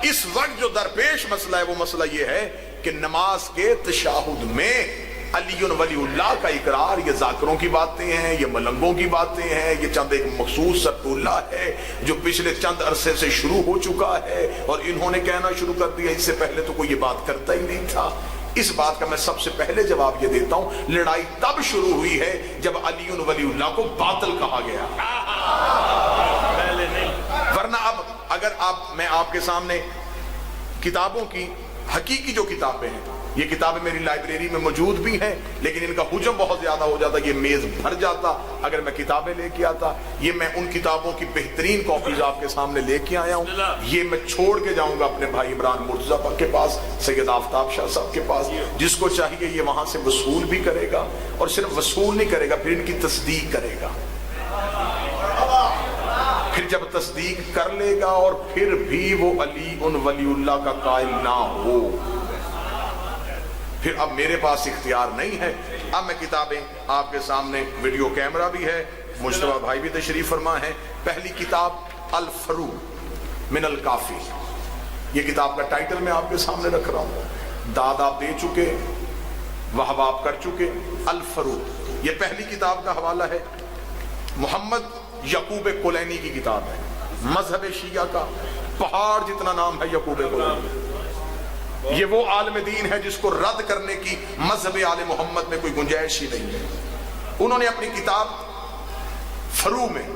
اس وقت جو درپیش مسئلہ ہے وہ مسئلہ یہ ہے کہ نماز کے تشہد میں علی ولی اللہ کا اقرار یہ ذاکروں کی باتیں ہیں، یہ ملنگوں کی باتیں ہیں، یہ چند ایک مخصوص سرطولہ ہے جو پچھلے چند عرصے سے شروع ہو چکا ہے اور انہوں نے کہنا شروع کر دیا، اس سے پہلے تو کوئی یہ بات کرتا ہی نہیں تھا۔ اس بات کا میں سب سے پہلے جواب یہ دیتا ہوں، لڑائی تب شروع ہوئی ہے جب علی ولی اللہ کو باطل کہا گیا، ورنہ اب اگر میں آپ کے سامنے کتابوں کی حقیقی جو کتابیں ہیں، یہ کتابیں میری لائبریری میں موجود بھی ہیں لیکن ان کا حجم بہت زیادہ ہو جاتا، یہ میز بھر جاتا اگر میں کتابیں لے کے آتا۔ یہ میں ان کتابوں کی بہترین کاپیز آپ کے سامنے لے کے آیا ہوں، یہ میں چھوڑ کے جاؤں گا اپنے بھائی عمران مرتضیٰ کے پاس، سید آفتاب شاہ صاحب کے پاس، جس کو چاہیے یہ وہاں سے وصول بھی کرے گا، اور صرف وصول نہیں کرے گا، پھر ان کی تصدیق کرے گا۔ پھر جب تصدیق کر لے گا اور پھر بھی وہ علی ولی اللہ کا قائل نہ ہو، پھر اب میرے پاس اختیار نہیں ہے۔ اب میں کتابیں آپ کے سامنے، ویڈیو کیمرہ بھی ہے، مجتبیٰ بھائی بھی تشریف فرما ہے۔ پہلی کتاب الفرو من الکافی، یہ کتاب کا ٹائٹل میں آپ کے سامنے رکھ رہا ہوں، داد آپ دے چکے، وہب آپ کر چکے، الفرو یہ پہلی کتاب کا حوالہ ہے۔ محمد یعقوب کلینی کی کتاب ہے، مذہب شیعہ کا پہاڑ جتنا نام ہے یعقوب کلینی۔ یہ وہ عالم دین ہے جس کو رد کرنے کی مذہب آل محمد میں کوئی گنجائش ہی نہیں ہے۔ انہوں نے اپنی کتاب فرو میں،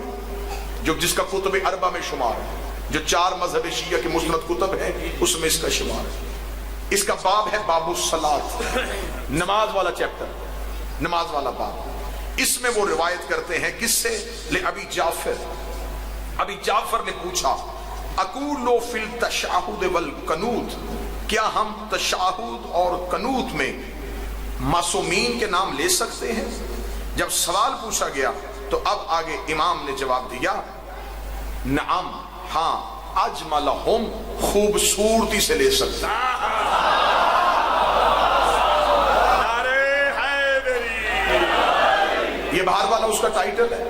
جس کا کتب اربع میں شمار ہے، جو 4 مذہب شیعہ کے مسند کتب ہیں اس میں اس کا شمار ہے۔ اس کا باب ہے باب الصلاۃ، نماز والا چیپٹر، نماز والا باب۔ اس میں وہ روایت کرتے ہیں کس سے؟ ابی جعفر، ابی جعفر نے پوچھا اقول فی التشہد والقنوت، کیا ہم تشہد اور قنوت میں معصومین کے نام لے سکتے ہیں؟ جب سوال پوچھا گیا تو اب آگے امام نے جواب دیا، نعم، ہاں، اجملہم، خوبصورتی سے لے سکتے ہیں۔ یہ باہر والا اس کا ٹائٹل ہے،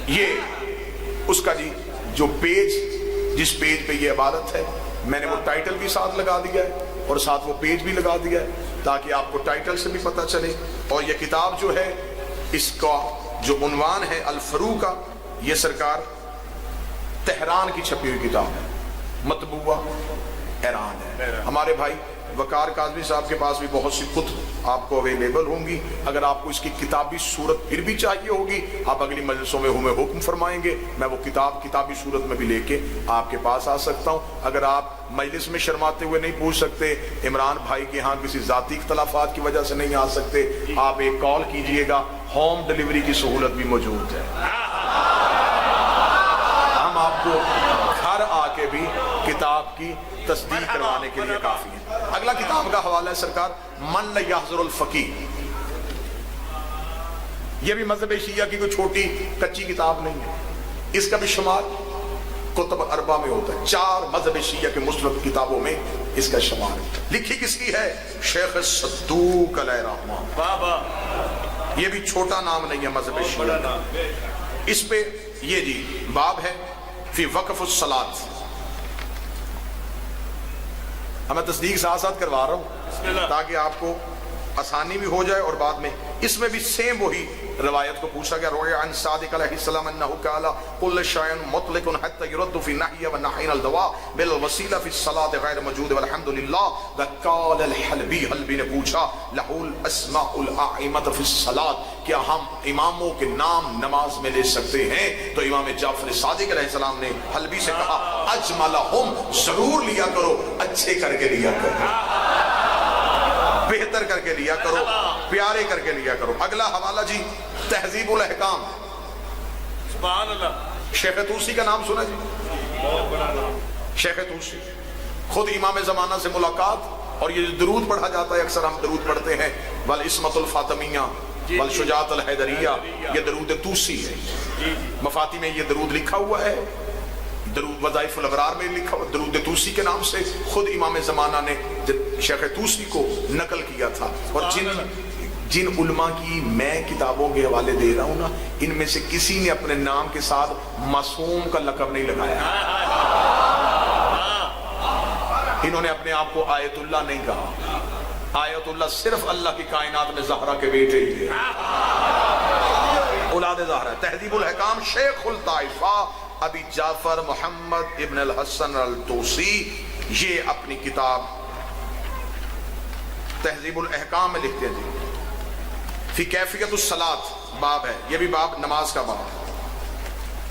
یہ اس کا جو پیج، جس پیج پہ یہ عبارت ہے، میں نے وہ ٹائٹل بھی ساتھ لگا دیا ہے اور ساتھ وہ پیج بھی لگا دیا ہے تاکہ آپ کو ٹائٹل سے بھی پتہ چلے۔ اور یہ کتاب جو ہے، اس کا جو عنوان ہے الفرو کا، یہ سرکار تہران کی چھپی ہوئی کتاب ہے، مطبوعہ ایران ہے۔ ہمارے بھائی وقار کاظمی صاحب کے پاس بھی بہت سی کتب آپ کو اویلیبل ہوں گی، اگر آپ کو اس کی کتابی صورت پھر بھی چاہیے ہوگی، آپ اگلی مجلسوں میں ہمیں حکم فرمائیں گے، میں وہ کتاب کتابی صورت میں بھی لے کے آپ کے پاس آ سکتا ہوں۔ اگر آپ مجلس میں شرماتے ہوئے نہیں پوچھ سکتے، عمران بھائی کے ہاں کسی ذاتی اختلافات کی وجہ سے نہیں آ سکتے، آپ ایک کال کیجئے گا، ہوم ڈیلیوری کی سہولت بھی موجود ہے، ہم آپ کو گھر آ کے بھی کتاب کی تصدیق کروانے کے لیے کافی ہے۔ اگلا کتاب کا حوالہ ہے سرکار من لا یحضر الفقیہ، یہ بھی مذہب شیعہ کی کوئی چھوٹی کچی کتاب نہیں ہے، اس کا بھی شمار کتب اربع میں ہوتا ہے، 4 مذہب شیعہ کے مسند کتابوں میں اس کا شمار ہے۔ لکھی کس کی ہے؟ شیخ صدوق علیہ رحمہ، یہ بھی چھوٹا نام نہیں ہے مذہب شیعہ کا۔ اس پہ یہ باب ہے فی وقف الصلاۃ، میں تصدیق ساتھ ساتھ کروا رہا ہوں تاکہ آپ کو آسانی بھی ہو جائے، اور بعد میں اس میں بھی سیم وہی روایت کو پوچھا گیا، روی عن صادق علیہ السلام انہ قال کل شیء مطلق حتی یرد فی النہی والنہین الدواء بالوسیلہ فی الصلاۃ غیر موجود والحمد للہ۔ وقال الحلبی، حلبی نے پوچھا لہ الاسماء الاعمۃ فی الصلاۃ، کیا ہم اماموں کے نام نماز میں لے سکتے ہیں؟ تو امام جعفر صادق علیہ السلام نے حلبی سے کہا اجملہم، ضرور لیا کرو، اچھے کر کے لیا کرو، بہتر کر کے لیا کرو، پیارے کر کے لیا کرو۔ اگلا حوالہ تہذیب الاحکام، سبحان اللہ، شیخ طوسی کا نام سنا شیخ طوسی خود امام زمانہ سے ملاقات، اور یہ درود پڑھا جاتا ہے، اکثر ہم درود پڑھتے ہیں والعصمۃ الفاطمیہ والشجاعۃ الحیدریہ، یہ درود طوسی ہے، مفاتی میں یہ درود لکھا ہوا ہے، درود وظائف الابرار میں لکھا ہوا، درود طوسی کے نام سے خود امام زمانہ نے شیخ طوسی کو نقل کیا تھا۔ اور جن علماء کی میں کتابوں کے حوالے دے رہا ہوں نا، ان میں سے کسی نے اپنے نام کے ساتھ معصوم کا لقب نہیں لگایا. انہوں نے اپنے آپ کو آیت اللہ نہیں کہا. آیت اللہ صرف اللہ کی کائنات میں زہرا کے بیٹے ہی تھے، اولاد زہرا. تہذیب الحکام شیخ الطائفہ ابی جعفر محمد ابن الحسن الطوسی، یہ اپنی کتاب تہذیب الاحکام میں لکھتے ہیں جی فی کیفیت الصلاۃ باب ہے، یہ بھی باب نماز کا باب ہے.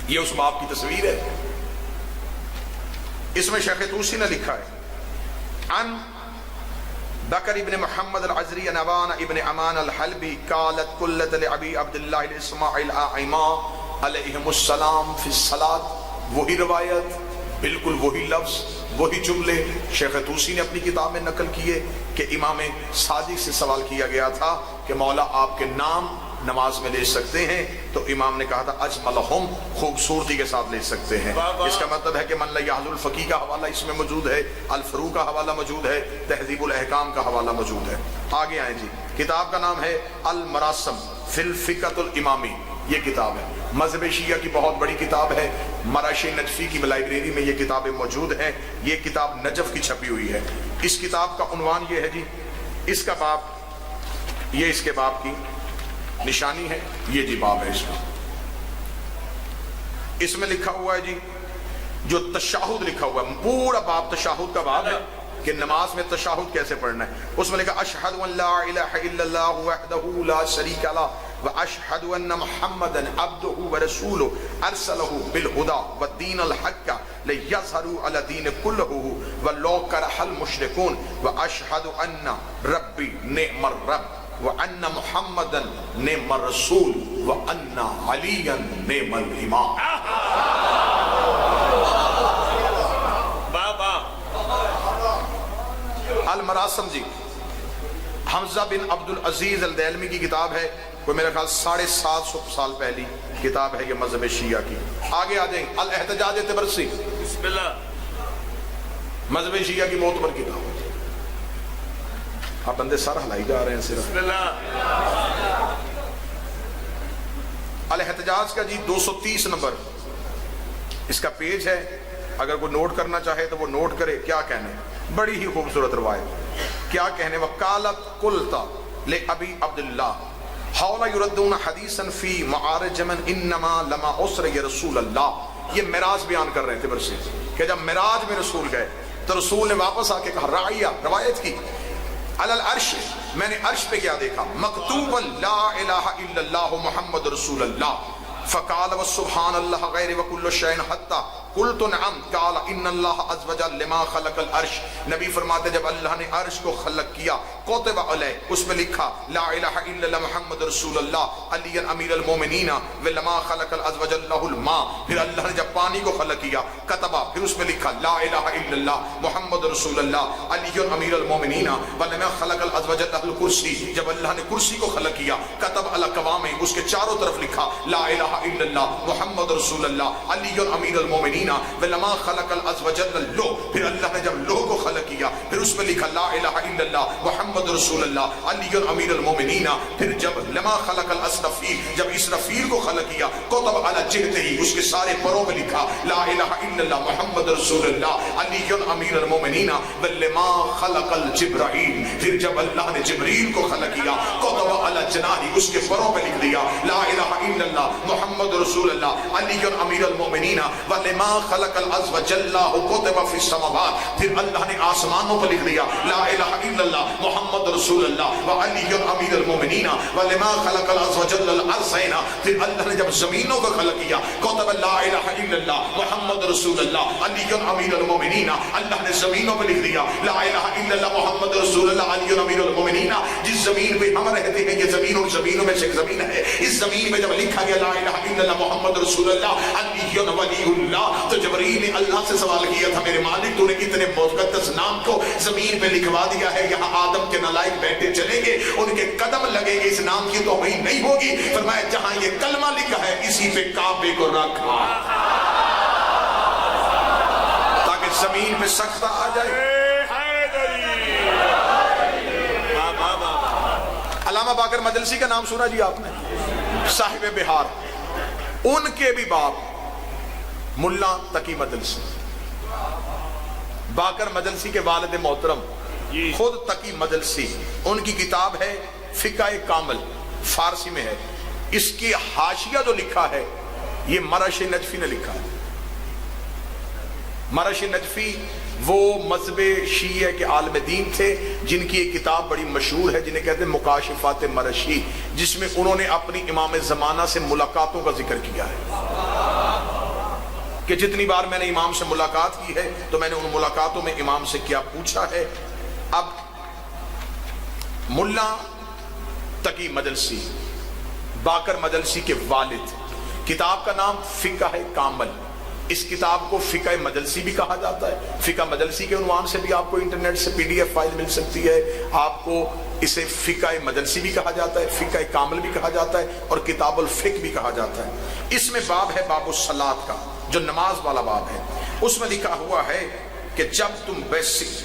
یہ اس باب کی تصویر ہے. اس میں شیخ طوسی نے لکھا ہے عن بکر ابن محمد العزری نوان ابن امان الحلبی قالت قلت لعبی عبداللہ الاسماعیل آئمہ علیہم السلام فی الصلاۃ. وہی روایت، بالکل وہی لفظ، وہی جملے شیخ طوسی نے اپنی کتاب میں نقل کیے کہ امام صادق سے سوال کیا گیا تھا کہ مولا آپ کے نام نماز میں لے سکتے ہیں؟ تو امام نے کہا تھا اجملہم، خوبصورتی کے ساتھ لے سکتے ہیں. اس کا مطلب ہے کہ من لا یحظ الفقیہ کا حوالہ اس میں موجود ہے، الفروع کا حوالہ موجود ہے، تہذیب الاحکام کا حوالہ موجود ہے. آگے آئیں جی. کتاب کا نام ہے المراسم فی الفقہ الامامی. یہ کتاب ہے مذہب شیعہ کی بہت بڑی کتاب ہے. مراش نجفی کی لائبریری میں یہ کتابیں موجود ہیں. یہ کتاب نجف کی چھپی ہوئی ہے. اس کتاب کا عنوان یہ ہے جی، اس کا باب، یہ اس کے باب کی نشانی ہے. یہ جی باب ہے. اس میں لکھا ہوا ہے جی، جو تشہد لکھا ہوا ہے، پورا باب تشہد کا باب ہے کہ نماز میں تشہد کیسے پڑھنا ہے. اس میں لکھا اشہد ان لا الہ الا اللہ وحدہ لا شریک لہ واشہد ان محمدا عبدہ ورسولہ ارسلہ بالہدی والدین الحق لیظہروا علی الدین کلہ ولو کرہ المشرکون واشہد ان ربی نعم الرب وان محمدا نعم الرسول وان علیا نعم الامام. المراسم جی حمزہ بن عبد العزیز الدیلمی کی کتاب ہے. کوئی میرا خیال 750 سال پہلی کتاب ہے یہ مذہب شیعہ کی. آگے آ جائیں. الاحتجاج طبرسی، بسم اللہ، مذہب شیعہ کی معتبر کتاب. آپ بندے سر ہلائی جا رہے ہیں صرف. بسم اللہ. الاحتجاج کا جی 230 نمبر اس کا پیج ہے. اگر کوئی نوٹ کرنا چاہے تو وہ نوٹ کرے. کیا کہنے، بڑی ہی خوبصورت روایت. کیا کہنے، وقالت قلتا لابی عبداللہ حول یردون حدیثا فی معارج من انما لما اسر یا رسول اللہ. یہ معراج بیان کر رہے تھے برسی کہ جب معراج میں رسول گئے تو رسول نے واپس آ کے کہا، رعیہ روایت کی، علی العرش، میں نے عرش پہ کیا دیکھا، مکتوبا لا الہ الا اللہ محمد رسول اللہ. فقال وسبحان اللہ غیر وکل شیء حتی قلت نعم قال ان اللہ عز وجل لما خلق العرش. نبی فرماتے جب اللہ نے عرش کو خلق کیا، کتب علیہ، اس میں لکھا لا الہ الا اللہ محمد رسول اللہ علی امیر المومنین ولما خلق العز وجل له الماء. پھر اللہ نے جب پانی کو خلق کیا کتبہ، پھر اس میں لکھا لا الہ الا اللہ محمد رسول اللہ علی امیر المومنین ولما خلق العز وجل له الکرسی. جب اللہ نے کرسی کو خلق کیا کتب علی قوام، اس کے چاروں طرف لکھا لا الہ الا اللہ محمد رسول اللہ علی امیر المومنین ولما خلق العز وجل اللوح. پھر اللہ نے جب لوح کو خلق کیا پھر اس میں لکھا لا الہ الا اللہ محمد رسول اللہ علی امیر المومنین. پھر جب لما خلق الاسرفیل، جب اسرفیل کو خلق کیا کتب علی جہتہ، اس کے سارے پروں میں لکھا لا الہ الا اللہ محمد رسول اللہ علی امیر المومنین ولما خلق الجبرائیل. پھر جب اللہ نے جبریل کو خلق کیا کتب علی جناحہ، اس کے پروں میں لکھ دیا لا الہ الا اللہ محمد رسول اللہ علی امیر المومنین ولما خلق العز وجل کتب فی السماوات. پھر اللہ نے آسمانوں پر لکھ دیا لا الہ الا اللہ محمد رسول اللہ وعلی امیر المومنین ولما خلق العز وجل الارضین. پھر اللہ نے جب زمینوں کو خلق کیا کتب لا الہ الا اللہ محمد رسول اللہ علی امیر المومنین. اللہ نے زمینوں پر لکھ دیا لا الہ الا اللہ محمد رسول اللہ علی امیر المومنین. جس زمین پہ ہم رہتے ہیں یہ زمین اور زمینوں میں سے ایک زمین ہے. اس زمین میں جب لکھا گیا لا الہ الا اللہ محمد رسول اللہ علی ولی اللہ، تو جبرائیل نے اللہ سے سوال کیا تھا میرے مالک تو نے اتنے مقدس نام کو زمین پہ لکھوا دیا ہے، یہاں آدم کے نالائق بیٹھے چلیں گے، ان کے قدم لگیں گے، اس نام کی توہین نہیں ہوگی. فرمایا جہاں یہ کلمہ لکھا ہے اسی پہ کعبے کو رکھا تاکہ زمین پہ سختہ آ جائے. علامہ علامہ باقر مجلسی کا نام سنا جی آپ نے؟ صاحب بہار، ان کے بھی باپ ملا تقی مجلسی، باقر مجلسی کے والد محترم خود تقی مجلسی، ان کی کتاب ہے فقہ کامل، فارسی میں ہے۔ اس کی حاشیہ جو لکھا ہے یہ مرش نجفی نے لکھا ہے۔ مرش نجفی وہ مذہب شیعہ کے عالم دین تھے جن کی ایک کتاب بڑی مشہور ہے جنہیں کہتے ہیں مکاشفات مرشی، جس میں انہوں نے اپنی امام زمانہ سے ملاقاتوں کا ذکر کیا ہے کہ جتنی بار میں نے امام سے ملاقات کی ہے تو میں نے ان ملاقاتوں میں امام سے کیا پوچھا ہے۔ اب ملا تقی مجلسی باقر مجلسی کے والد، کتاب کا نام فقہ کامل، اس کتاب کو فقہ مجلسی بھی کہا جاتا ہے۔ فقہ مجلسی کے عنوان سے بھی آپ کو انٹرنیٹ سے PDF فائل مل سکتی ہے، آپ کو اسے فقہ مجلسی بھی کہا جاتا ہے، فقہ کامل بھی کہا جاتا ہے، اور کتاب الفقہ بھی کہا جاتا ہے۔ اس میں باب ہے باب الصلاۃ کا، جو نماز والا باب ہے۔ اس میں لکھا ہوا ہے کہ جب تم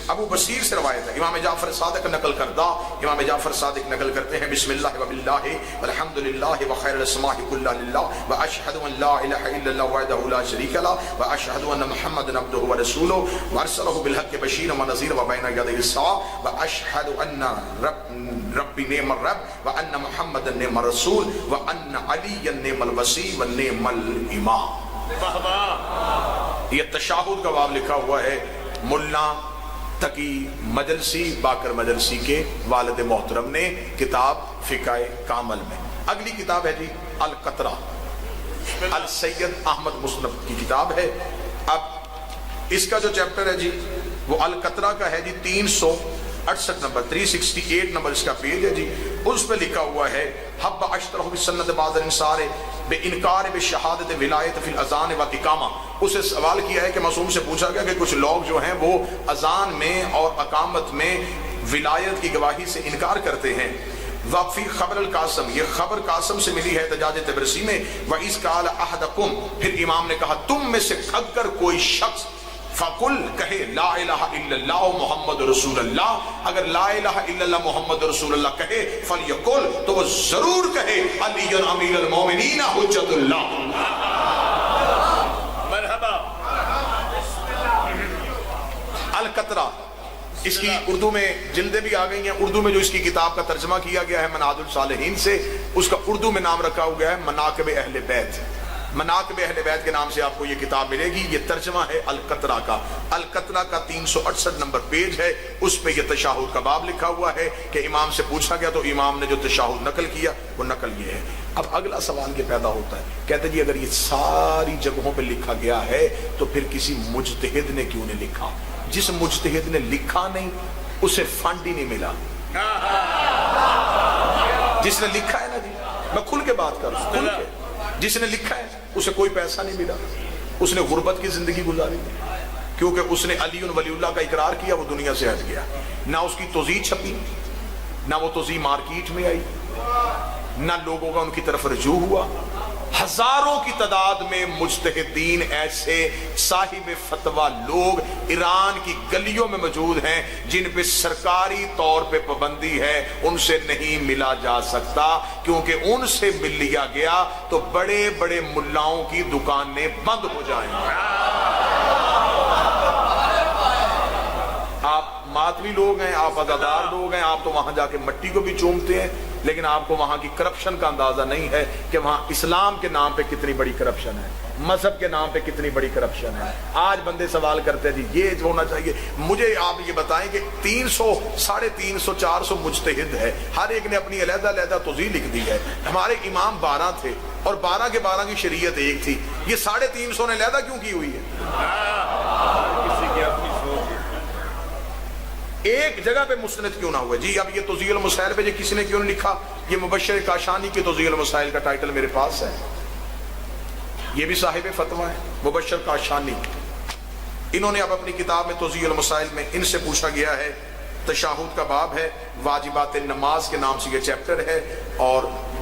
ابو بصیر سے روایت ہے، امام جعفر صادق نقل کردہ، امام جعفر صادق نقل کرتے ہیں بسم اللہ وباللہ والحمدللہ وخیر الاسماء کلھا للہ واشہد ان لا الہ الا اللہ وحدہ لا شریک لہ واشہد ان محمدا عبدہ ورسولہ وارسلہ بالحق بشیرا ونذیرا وبین یدی الساعۃ واشہد ان ربی نعم الرب وان محمدا نعم الرسول وان علیا نعم الوصی ونعم الامام۔ یہ تشہد کا باب لکھا ہوا ہے ملا تقی مجلسی باقر مجلسی کے والد محترم نے، کتاب فقہ کامل میں۔ اگلی کتاب ہے جی القطرہ، السید احمد مسنب کی کتاب ہے۔ اب اس کا جو چیپٹر ہے جی وہ القطرہ کا ہے جی 368 نمبر، 368 نمبر اس کا پیج ہے جی۔ اس پہ لکھا ہوا ہے حب اشترہ بسنت بعض الانصار بے انکار بے شہادت ولایت فی الاذان و اقامہ۔ اسے سوال کیا ہے کہ معصوم سے پوچھا گیا کہ کچھ لوگ جو ہیں وہ اذان میں اور اقامت میں ولایت کی گواہی سے انکار کرتے ہیں۔ وفی خبر القاسم، یہ خبر قاسم سے ملی ہے احتجاج طبرسی میں۔ وَإِذْ قَالَ أَحَدُكُمْ، پھر امام نے کہا تم میں سے اگر کوئی شخص فَقُلْ کہے لا الہ الا اللہ محمد رسول اللہ، اگر لا الہ الا اللہ محمد رسول اللہ کہے فَلْيَقُلْ، تو وہ ضرور کہے علی امیر المومنین حجت اللہ۔ مرحبا۔ القطرہ، اس کی اردو میں جلدیں بھی آ گئی ہیں۔ اردو میں جو اس کی کتاب کا ترجمہ کیا گیا ہے منہاج الصالحین سے، اس کا اردو میں نام رکھا ہوا ہے مناقب اہل بیت۔ مناقب اہل بیت کے نام سے آپ کو یہ کتاب ملے گی۔ یہ ترجمہ ہے القطرہ کا۔ القطرہ کا 368 نمبر پیج ہے، اس پہ یہ تشہد کا باب لکھا ہوا ہے کہ امام سے پوچھا گیا تو امام نے جو تشہد نقل کیا وہ نقل یہ ہے۔ اب اگلا سوال یہ پیدا ہوتا ہے، کہتے جی اگر یہ ساری جگہوں پہ لکھا گیا ہے تو پھر کسی مجتہد نے کیوں نہیں لکھا؟ جس مجتہد نے لکھا نہیں اسے فنڈ ہی نہیں ملا۔ جس نے لکھا ہے نا جی، میں کھل کے بات کر رہا ہوں، کھل کے، جس نے لکھا ہے اسے کوئی پیسہ نہیں ملا، اس نے غربت کی زندگی گزاری، کیونکہ اس نے علی ولی اللہ کا اقرار کیا، وہ دنیا سے ہٹ گیا۔ نہ اس کی توضیح چھپی، نہ وہ توضیح مارکیٹ میں آئی، نہ لوگوں کا ان کی طرف رجوع ہوا۔ ہزاروں کی تعداد میں مجتہدین ایسے صاحب فتویٰ لوگ ایران کی گلیوں میں موجود ہیں جن پہ سرکاری طور پہ پابندی ہے، ان سے نہیں ملا جا سکتا، کیونکہ ان سے مل لیا گیا تو بڑے بڑے ملاؤں کی دکانیں بند ہو جائیں۔ آپ ماتمی لوگ ہیں، آپ عزادار لوگ ہیں، آپ تو وہاں جا کے مٹی کو بھی چومتے ہیں، لیکن آپ کو وہاں کی کرپشن کا اندازہ نہیں ہے کہ وہاں اسلام کے نام پہ کتنی بڑی کرپشن ہے، مذہب کے نام پہ کتنی بڑی کرپشن ہے۔ آج بندے سوال کرتے ہیں جی یہ ہونا چاہیے۔ مجھے آپ یہ بتائیں کہ 300 350 400 مجتہد ہے، ہر ایک نے اپنی علیحدہ علیحدہ توضیح لکھ دی ہے۔ ہمارے امام 12 تھے اور 12 کے 12 کی شریعت ایک تھی، یہ 350 نے علیحدہ کیوں کی ہوئی ہے؟ کسی کی اپنی سوچ، ایک جگہ پہ مستند کیوں نہ ہوئے؟ جی اب یہ توضیح المسائل پہ کسی نے کیوں نہیں لکھا؟ یہ مبشر کاشانی کی توضیح المسائل کا ٹائٹل میرے پاس ہے، یہ بھی صاحب فتویٰ ہے مبشر کاشانی۔ انہوں نے اب اپنی کتاب میں توضیح المسائل میں ان سے پوچھا گیا ہے، تشہد کا باب ہے، واجبات نماز کے نام سے یہ چیپٹر ہے، اور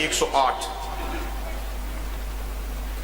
108।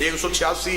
186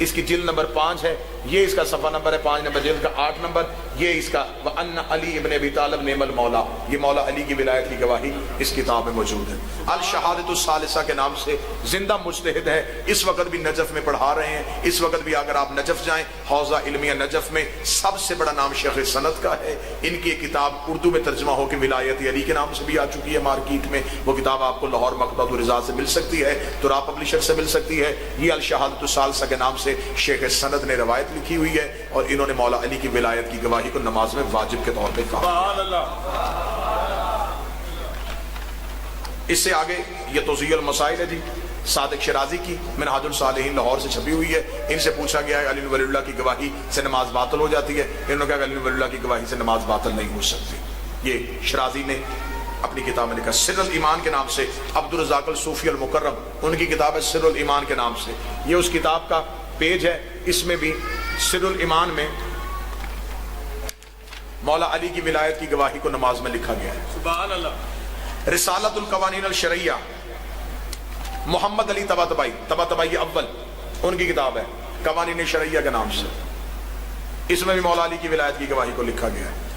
اس کی جلد نمبر 5 ہے، یہ اس کا صفحہ نمبر ہے 5 نمبر جلد کا 8 نمبر، یہ اس کا وَأَنَّ علی ابن ابی طالب نعم المولا، یہ مولا علی کی ولایت کی گواہی اس کتاب میں موجود ہے۔ الشہادۃ الثالثہ کے نام سے زندہ مجتہد ہے، اس وقت بھی نجف میں پڑھا رہے ہیں، اس وقت بھی اگر آپ نجف جائیں حوزہ علمیہ نجف میں سب سے بڑا نام شیخ سند کا ہے۔ ان کی ایک کتاب اردو میں ترجمہ ہو کے ولایت علی کے نام سے بھی آ چکی ہے مارکیٹ میں، وہ کتاب آپ کو لاہور مکتبۃ الرضا سے مل سکتی ہے، ترا پبلشر سے مل سکتی ہے۔ یہ الشہادۃ الثالثہ کے نام سے شیخ سند نے روایت لکھی ہوئی ہے، اور انہوں نے مولا علی کی ولایت کی گواہی کو نماز میں واجب کے طور پہ کہا۔ سبحان اللہ۔ اس سے آگے یہ توضیح المسائل ہے جی، صادق شرازی کی منہاج الصالحین لاہور سے چھپی ہوئی ہے۔ ان سے پوچھا گیا ہے علی ولی اللہ کی گواہی سے نماز باطل ہو جاتی ہے، انہوں نے کہا کہ علی ولی اللہ کی گواہی سے نماز باطل نہیں ہو سکتی۔ یہ شرازی نے اپنی کتاب میں لکھا۔ سر الایمان کے نام سے عبد الرزاق الصوفی المکرم، ان کی کتاب ہے سر الایمان کے نام سے، یہ اس کتاب کا پیج ہے، اس میں بھی سر الایمان میں مولا علی کی ولایت کی گواہی کو نماز میں لکھا گیا ہے۔ سبحان اللہ۔ رسالت القوانین الشرعیہ محمد علی طباطبائی اول، ان کی کتاب ہے قوانین شرعیہ کے نام سے، اس میں بھی مولا علی کی ولایت کی گواہی کو لکھا گیا ہے۔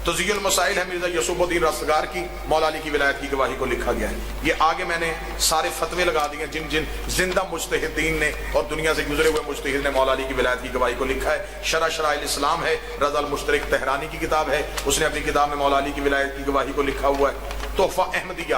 توضیح المسائل ہے مرزا یوسف الدین رستگار کی، مولا علی کی ولایت کی گواہی کو لکھا گیا ہے۔ یہ آگے میں نے سارے فتوے لگا دیے جن جن زندہ مجتہدین نے اور دنیا سے گزرے ہوئے مجتہد نے مولا علی کی ولایت کی گواہی کو لکھا ہے۔ شرح شرائع الاسلام ہے، رضا المشترک تہرانی کی کتاب ہے، اس نے اپنی کتاب میں مولا علی کی ولایت کی گواہی کو لکھا ہوا ہے۔ تحفہ احمدیہ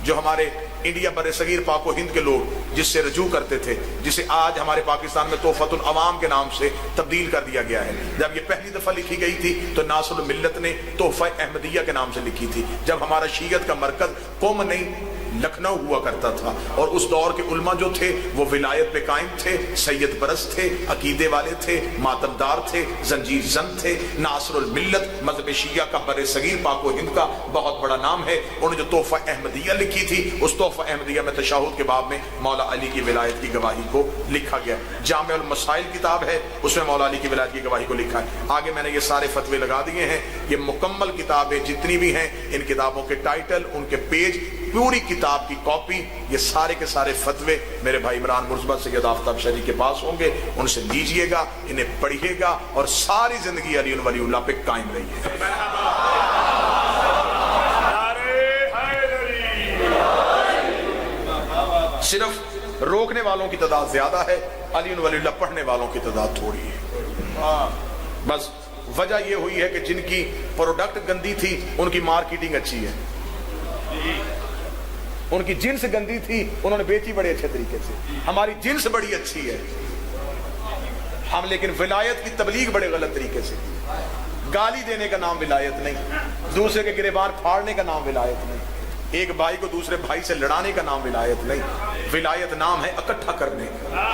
جو ہمارے انڈیا بر صغیر پاک و ہند کے لوگ جس سے رجوع کرتے تھے، جسے آج ہمارے پاکستان میں تحفۃ العوام کے نام سے تبدیل کر دیا گیا ہے، جب یہ پہلی دفعہ لکھی گئی تھی تو ناصر الملت نے تحفہ احمدیہ کے نام سے لکھی تھی، جب ہمارا شیعت کا مرکز قوم نہیں لکھنؤ ہوا کرتا تھا، اور اس دور کے علماء جو تھے وہ ولایت پہ قائم تھے، سید پرست تھے، عقیدے والے تھے، ماتمدار تھے، زنجیر زن تھے۔ ناصر الملت مذہب شیعہ کا بر صغیر پاک و ہند کا بہت بڑا نام ہے، انہوں نے جو تحفہ احمدیہ لکھی تھی اس تحفہ احمدیہ میں تشہد کے باب میں مولا علی کی ولایت کی گواہی کو لکھا گیا۔ جامع المسائل کتاب ہے، اس میں مولا علی کی ولایت کی گواہی کو لکھا ہے۔ آگے میں نے یہ سارے فتوے لگا دیے ہیں، یہ مکمل کتابیں جتنی بھی ہیں، ان کتابوں کے ٹائٹل، ان کے پیج، پوری کتاب کی کاپی، یہ سارے کے سارے فتوے میرے بھائی عمران مرزبہ سید آفتاب شاہ جی کے پاس ہوں گے، ان سے لیجئے گا، انہیں پڑھیے گا، اور ساری زندگی علی ولی اللہ پہ قائم رہیے۔ صرف روکنے والوں کی تعداد زیادہ ہے، علی ولی اللہ پڑھنے والوں کی تعداد تھوڑی ہے۔ بس وجہ یہ ہوئی ہے کہ جن کی پروڈکٹ گندی تھی ان کی مارکیٹنگ اچھی ہے، ان کی جنس گندی تھی انہوں نے بیچی بڑے اچھے طریقے سے، ہماری جنس بڑی اچھی ہے ہم، لیکن ولایت کی تبلیغ بڑے غلط طریقے سے، گالی دینے کا نام ولایت نہیں، دوسرے کے گریبان پھاڑنے کا نام ولایت نہیں، ایک بھائی کو دوسرے بھائی سے لڑانے کا نام ولایت نہیں، ولایت نام ہے اکٹھا کرنے کا۔